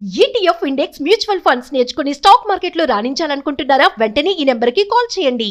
ETF index mutual funds నేర్చుకుని stock మార్కెట్లో రాణించాలనుకుంటున్నారా? వెంటనే ఈ నెంబర్కి కాల్ చేయండి.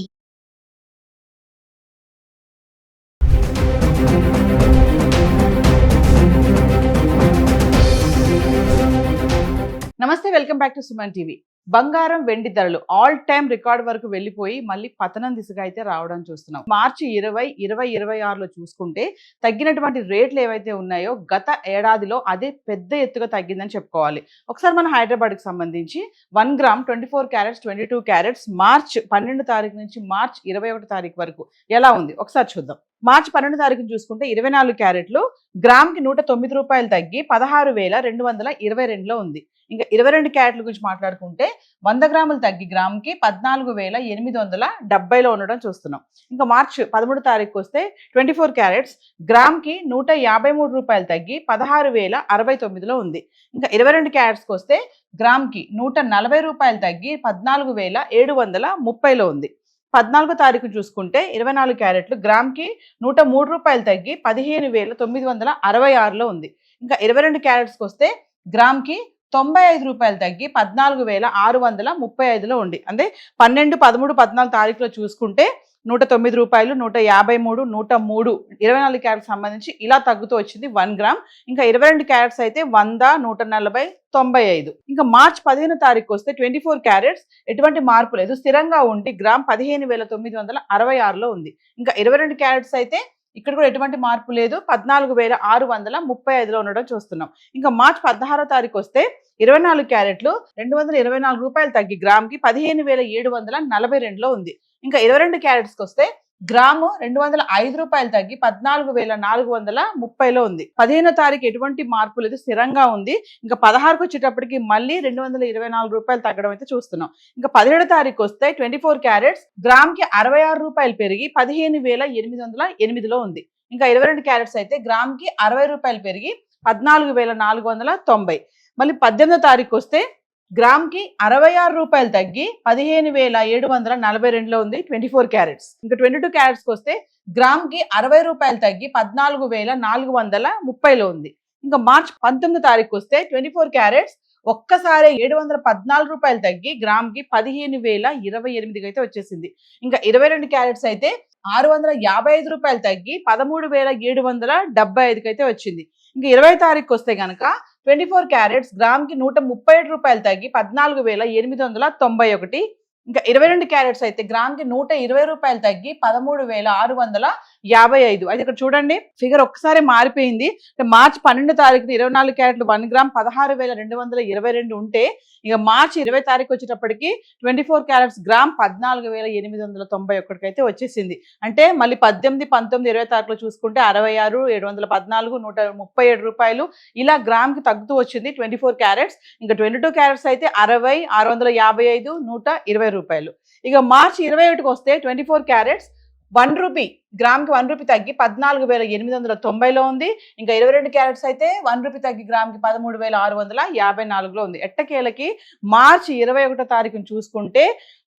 నమస్తే, welcome back to Suman TV. బంగారం వెండి ధరలు ఆల్ టైమ్ రికార్డ్ వరకు వెళ్ళిపోయి మళ్ళీ పతనం దిశగా అయితే రావడం చూస్తున్నాం. మార్చి 2026లో చూసుకుంటే తగ్గినటువంటి రేట్లు ఏవైతే ఉన్నాయో గత ఏడాదిలో అదే పెద్ద ఎత్తుగా తగ్గిందని చెప్పుకోవాలి. ఒకసారి మన హైదరాబాద్కి సంబంధించి 1 గ్రామ్ 24 క్యారెట్స్ 22 క్యారెట్స్ మార్చ్ 12 తారీఖు నుంచి మార్చ్ 21 తారీఖు వరకు ఎలా ఉంది ఒకసారి చూద్దాం. మార్చి 12 తారీఖున చూసుకుంటే 24 క్యారెట్లు గ్రామ్కి 109 రూపాయలు తగ్గి 16,222లో ఉంది. ఇంకా 22 క్యారెట్ల గురించి మాట్లాడుకుంటే 100 గ్రాములు తగ్గి గ్రామ్కి 14,870లో ఉండడం చూస్తున్నాం. ఇంకా మార్చి 13 తారీఖుకి వస్తే 24 క్యారెట్స్ గ్రామ్కి 153 రూపాయలు తగ్గి 16,069లో ఉంది. ఇంకా 22 క్యారెట్స్కి వస్తే గ్రామ్కి 140 రూపాయలు తగ్గి 14,730లో ఉంది. 14 తారీఖు చూసుకుంటే 24 క్యారెట్లు గ్రామ్కి 103 రూపాయలు తగ్గి 15,966లో ఉంది. ఇంకా 22 క్యారెట్స్కి వస్తే గ్రామ్కి 95 రూపాయలు తగ్గి 14,635లో ఉంది. అంటే 12, 13, 14 తారీఖులో చూసుకుంటే 109 రూపాయలు, 153, 103 24 క్యారెట్స్ సంబంధించి ఇలా తగ్గుతూ వచ్చింది 1 గ్రామ్. ఇంకా 22 క్యారెట్స్ అయితే 100, 140, 95. ఇంకా మార్చ్ 15 తారీఖు వస్తే 24 క్యారెట్స్ ఎటువంటి మార్పు లేదు, స్థిరంగా ఉండి గ్రామ్ 15,966లో ఉంది. ఇంకా 22 క్యారెట్స్ అయితే ఇక్కడ కూడా ఎటువంటి మార్పు లేదు, 14,635లో ఉండడం చూస్తున్నాం. ఇంకా మార్చ్ 16 తారీఖు వస్తే 24 క్యారెట్లు 224 రూపాయలు తగ్గి గ్రామ్కి 15,742లో ఉంది. ఇంకా 22 క్యారెట్స్కి వస్తే గ్రాము 205 రూపాయలు తగ్గి 14,430లో ఉంది. 15 తారీఖు ఎటువంటి మార్పు లేదు, స్థిరంగా ఉంది. ఇంకా 16కు వచ్చేటప్పటికి మళ్ళీ 224 రూపాయలు తగ్గడం అయితే చూస్తున్నాం. ఇంకా 17 తారీఖు వస్తే 24 క్యారెట్స్ గ్రామ్కి 66 రూపాయలు పెరిగి 15,808లో ఉంది. ఇంకా 22 క్యారెట్స్ అయితే గ్రామ్కి 60 రూపాయలు పెరిగి 14,490. మళ్ళీ 18 తారీఖు వస్తే గ్రామ్కి 66 రూపాయలు తగ్గి 15,742లో ఉంది 24 క్యారెట్స్. ఇంకా 22 క్యారెట్స్కి వస్తే గ్రామ్కి 60 రూపాయలు తగ్గి 14,430లో ఉంది. ఇంకా మార్చ్ 19 తారీఖు వస్తే 24 క్యారెట్స్ ఒక్కసారి 714 రూపాయలు తగ్గి గ్రామ్కి 15,028 అయితే వచ్చేసింది. ఇంకా 22 క్యారెట్స్ అయితే 655 రూపాయలు తగ్గి 13,775 అయితే వచ్చింది. ఇంకా 20 తారీఖు వస్తే కనుక 24 క్యారెట్స్ గ్రామ్కి 137 రూపాయలు తగ్గి 14,891. ఇంకా 22 క్యారెట్స్ అయితే గ్రామ్కి 120 రూపాయలు తగ్గి 13,655. అయితే ఇక్కడ చూడండి ఫిగర్ ఒక్కసారి మారిపోయింది. మార్చి 12 తారీఖున 24 క్యారెట్లు 1 గ్రామ్ 16,222 ఉంటే ఇక మార్చి 20 తారీఖు వచ్చేటప్పటికి 24 క్యారెట్స్ గ్రామ్ 14,891 అయితే వచ్చేసింది. అంటే మళ్ళీ 18, 19, 20 తారీఖులో చూసుకుంటే 66, 714, 137 రూపాయలు ఇలా గ్రామ్కి తగ్గుతూ వచ్చింది 24 క్యారెట్స్. ఇంకా 22 క్యారెట్స్ అయితే 60, 655, 120 రూపాయలు. ఇక మార్చి 21కి వస్తే 24 క్యారెట్స్ 1 రూపీ గ్రామ్కి 1 రూపీ తగ్గి 14,890లో ఉంది. ఇంకా 22 క్యారెట్స్ అయితే 1 రూపీ తగ్గి గ్రామ్కి 13,654లో ఉంది. ఎట్టకేలకి మార్చి 21 తారీఖును చూసుకుంటే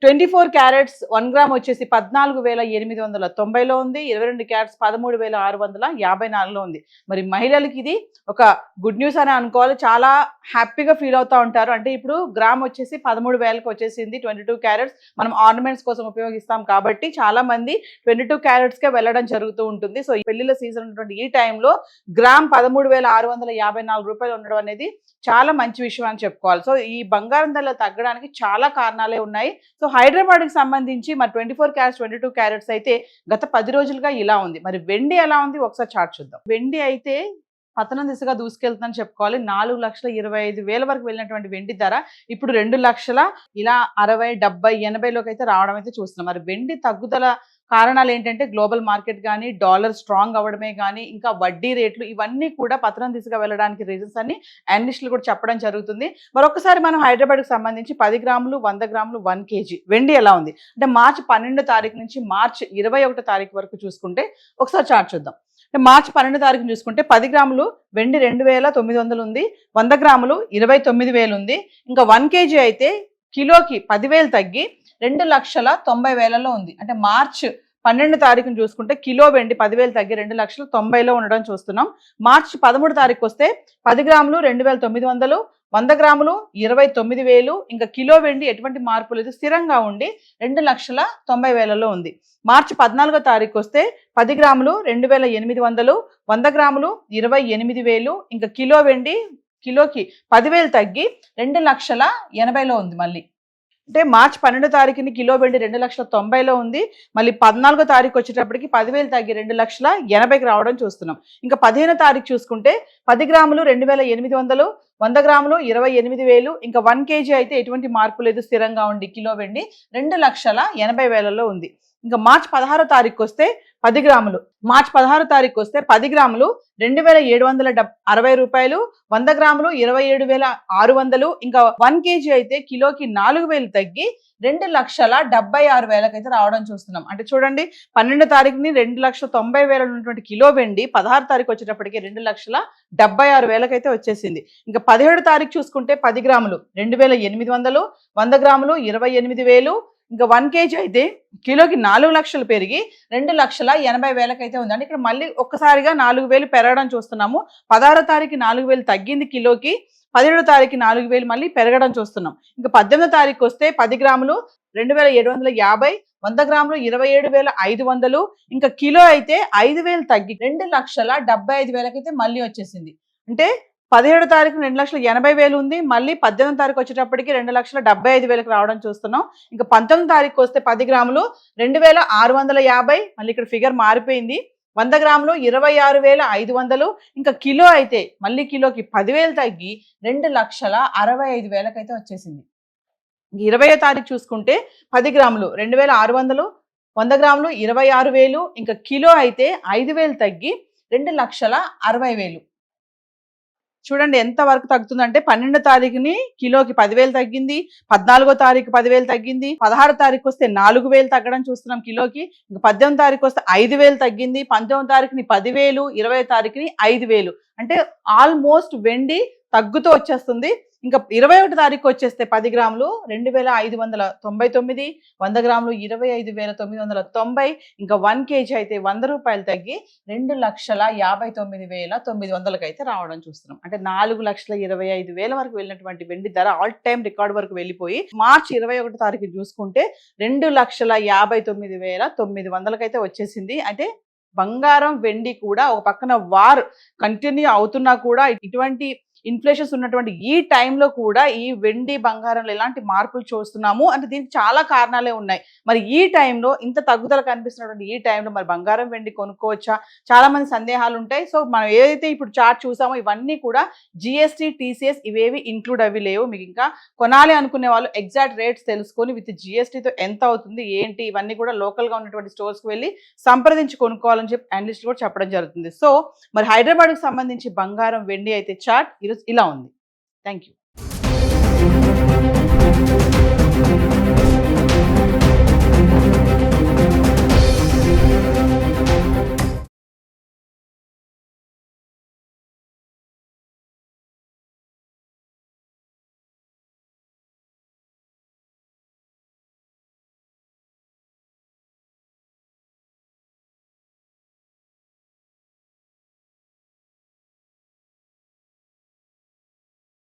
24 క్యారెట్స్ 1 గ్రామ్ వచ్చేసి 14,890లో ఉంది. 22 క్యారెట్స్ 13,654లో ఉంది. మరి మహిళలకి ఇది ఒక గుడ్ న్యూస్ అని అనుకోవాలి. చాలా హ్యాపీగా ఫీల్ అవుతూ ఉంటారు. అంటే ఇప్పుడు గ్రామ్ వచ్చేసి 13,000కి వచ్చేసింది. 22 క్యారెట్స్ మనం ఆర్నమెంట్స్ కోసం ఉపయోగిస్తాం కాబట్టి చాలా మంది 22 క్యారెట్స్కే వెళ్ళడం జరుగుతూ ఉంటుంది. సో ఈ పెళ్లిళ్ళ సీజన్ ఉన్నటువంటి ఈ టైంలో గ్రామ్ 13,654 రూపాయలు ఉండడం అనేది చాలా మంచి విషయం అని చెప్పుకోవాలి. సో ఈ బంగారం ధరలు తగ్గడానికి చాలా కారణాలే ఉన్నాయి. సో హైదరాబాద్కి సంబంధించి మరి 24 క్యారెట్స్ 22 క్యారెట్స్ అయితే గత 10 రోజులుగా ఇలా ఉంది. మరి వెండి ఎలా ఉంది ఒకసారి చార్ట్ చూద్దాం. వెండి అయితే పతనం దిశగా దూసుకెళ్తుందని చెప్పుకోవాలి. 4,25,000 వరకు వెళ్ళినటువంటి వెండి ధర ఇప్పుడు 2 లక్షల ఇలా 60, 70, 80లోకి అయితే రావడం అయితే చూస్తున్నాం. మరి వెండి తగ్గుదల కారణాలు ఏంటంటే గ్లోబల్ మార్కెట్ కానీ, డాలర్ స్ట్రాంగ్ అవ్వడమే కానీ, ఇంకా వడ్డీ రేట్లు ఇవన్నీ కూడా పతనం దిశగా వెళ్ళడానికి రీజన్స్ అని అనలిస్టులు కూడా చెప్పడం జరుగుతుంది. మరొకసారి మనం హైదరాబాద్కి సంబంధించి 10 గ్రాములు, 100 గ్రాములు, 1 కేజీ వెండి ఎలా ఉంది అంటే మార్చి 12 తారీఖు నుంచి మార్చి 21 తారీఖు వరకు చూసుకుంటే ఒకసారి చార్ట్ చూద్దాం. మార్చి 12 తారీఖున చూసుకుంటే 10 గ్రాములు వెండి 2,900 ఉంది. 100 గ్రాములు 29,000 ఉంది. ఇంకా 1 కేజీ అయితే కిలోకి 10,000 తగ్గి 2,90,000లో ఉంది. అంటే మార్చ్ 12 తారీఖున చూసుకుంటే కిలో వెండి 10,000 తగ్గి 2,90,000లో ఉండడం చూస్తున్నాం. మార్చి 13 తారీఖు వస్తే 10 గ్రాములు 2,900, 100 గ్రాములు 29,000, ఇంకా కిలో వెండి ఎటువంటి మార్పు లేదు, స్థిరంగా ఉండి 2,90,000లో ఉంది. మార్చి 14వ తారీఖు వస్తే 10 గ్రాములు 2,800, 100 గ్రాములు 28,000, ఇంకా కిలో వెండి కిలోకి 10,000 తగ్గి 2,80,000లో ఉంది. మళ్ళీ అంటే మార్చి 12వ తారీఖుని కిలో వెండి 2,90,000లో ఉంది. మళ్ళీ 14వ తారీఖు వచ్చేటప్పటికి 10,000 తగ్గి 2,80,000కి రావడం చూస్తున్నాం. ఇంకా 15వ తారీఖు చూసుకుంటే 10 గ్రాములు 2,800, 100 గ్రాములు 28,000, ఇంకా 1 kg అయితే ఎటువంటి మార్పు లేదు, స్థిరంగా ఉండి కిలో వెండి 2,80,000లో ఉంది. ఇంకా మార్చి 16వ తారీఖు వస్తే 10 గ్రాములు మార్చి 16వ తారీఖు వస్తే 10 గ్రాములు 2,760 రూపాయలు, 100 గ్రాములు 27,600, ఇంకా 1 kg అయితే కిలోకి 4,000 తగ్గి 2,76,000 అయితే రావడం చూస్తున్నాం. అంటే చూడండి, 12వ తారీఖుని 2,90,000 ఉన్నటువంటి కిలో వెండి 16వ తారీఖు వచ్చేటప్పటికి 2,76,000 అయితే వచ్చేసింది. ఇంకా 17వ తారీఖు చూసుకుంటే 10 గ్రాములు 2,800, 100 గ్రాములు 28,000, ఇంకా 1 kg అయితే కిలోకి 4 లక్షలు పెరిగి 2,80,000 అయితే ఉంది. అంటే ఇక్కడ మళ్ళీ ఒక్కసారిగా 4,000 పెరగడం చూస్తున్నాము. 16వ తారీఖు 4,000 తగ్గింది కిలోకి, 17వ తారీఖు 4,000 మళ్ళీ పెరగడం చూస్తున్నాం. ఇంకా 18వ తారీఖు వస్తే 10 గ్రాములు 2,750, 100 గ్రాములు 27,500, ఇంకా కిలో అయితే 5,000 తగ్గి 2,75,000 అయితే మళ్ళీ వచ్చేసింది. అంటే 17వ తారీఖు 2,80,000 ఉంది, మళ్ళీ 18వ తారీఖు వచ్చేటప్పటికి 2,75,000కి రావడం చూస్తున్నాం. ఇంకా 19వ తారీఖు వస్తే 10 గ్రాములు 2,650, మళ్ళీ ఇక్కడ ఫిగర్ మారిపోయింది. 100 గ్రాములు 26,500, ఇంకా కిలో అయితే మళ్ళీ కిలోకి 10,000 తగ్గి 2,65,000 అయితే వచ్చేసింది. 20వ తారీఖు చూసుకుంటే 10 గ్రాములు 2,600, 100 గ్రాములు 26,000, ఇంకా కిలో అయితే 5,000 తగ్గి 2,60,000. చూడండి ఎంత వరకు తగ్గుతుందంటే 12వ తారీఖుని కిలోకి 10,000 తగ్గింది, 14వ తారీఖు 10,000 తగ్గింది, 16వ తారీఖు వస్తే 4,000 తగ్గడం చూస్తున్నాం కిలోకి, ఇంకా 18వ తారీఖు వస్తే 5,000 తగ్గింది, 19వ తారీఖుని 10,000, 20వ తారీఖుని 5,000. అంటే ఆల్మోస్ట్ వెండి తగ్గుతూ వచ్చేస్తుంది. ఇంకా 21వ తారీఖు వచ్చేస్తే 10 గ్రాములు 2,599, 100 గ్రాములు 25,990, ఇంకా 1 kg అయితే 100 రూపాయలు తగ్గి 2,59,900 అయితే రావడం చూస్తున్నాం. అంటే 4,25,000 వరకు వెళ్ళినటువంటి వెండి ధర ఆల్ టైమ్ రికార్డ్ వరకు వెళ్ళిపోయి మార్చి 21వ తారీఖు చూసుకుంటే 2,59,900 అయితే వచ్చేసింది. అంటే బంగారం వెండి కూడా ఒక పక్కన వార్ కంటిన్యూ అవుతున్నా కూడా ఇటువంటి ఇన్ఫ్లేషన్స్ ఉన్నటువంటి ఈ టైంలో కూడా ఈ వెండి బంగారంలో ఎలాంటి మార్పులు చూస్తున్నాము అంటే దీనికి చాలా కారణాలే ఉన్నాయి. మరి ఈ టైంలో ఇంత తగ్గుదల కనిపిస్తున్నటువంటి ఈ టైంలో మరి బంగారం వెండి కొనుక్కోవచ్చా, చాలా మంది సందేహాలు ఉంటాయి. సో మనం ఏదైతే ఇప్పుడు చార్ట్ చూసామో ఇవన్నీ కూడా జిఎస్టీ, టీసీఎస్ ఇవేవి ఇంక్లూడ్ అవి లేవు. మీకు ఇంకా కొనాలి అనుకునే వాళ్ళు ఎగ్జాక్ట్ రేట్స్ తెలుసుకొని విత్ జిఎస్టీతో ఎంత అవుతుంది ఏంటి ఇవన్నీ కూడా లోకల్గా ఉన్నటువంటి స్టోర్స్కి వెళ్ళి సంప్రదించి కొనుక్కోవాలని చెప్పి అనలిస్ట్ కూడా చెప్పడం జరుగుతుంది. సో మరి హైదరాబాద్కి సంబంధించి బంగారం వెండి అయితే చార్ట్ ఇలా ఉంది. Thank you.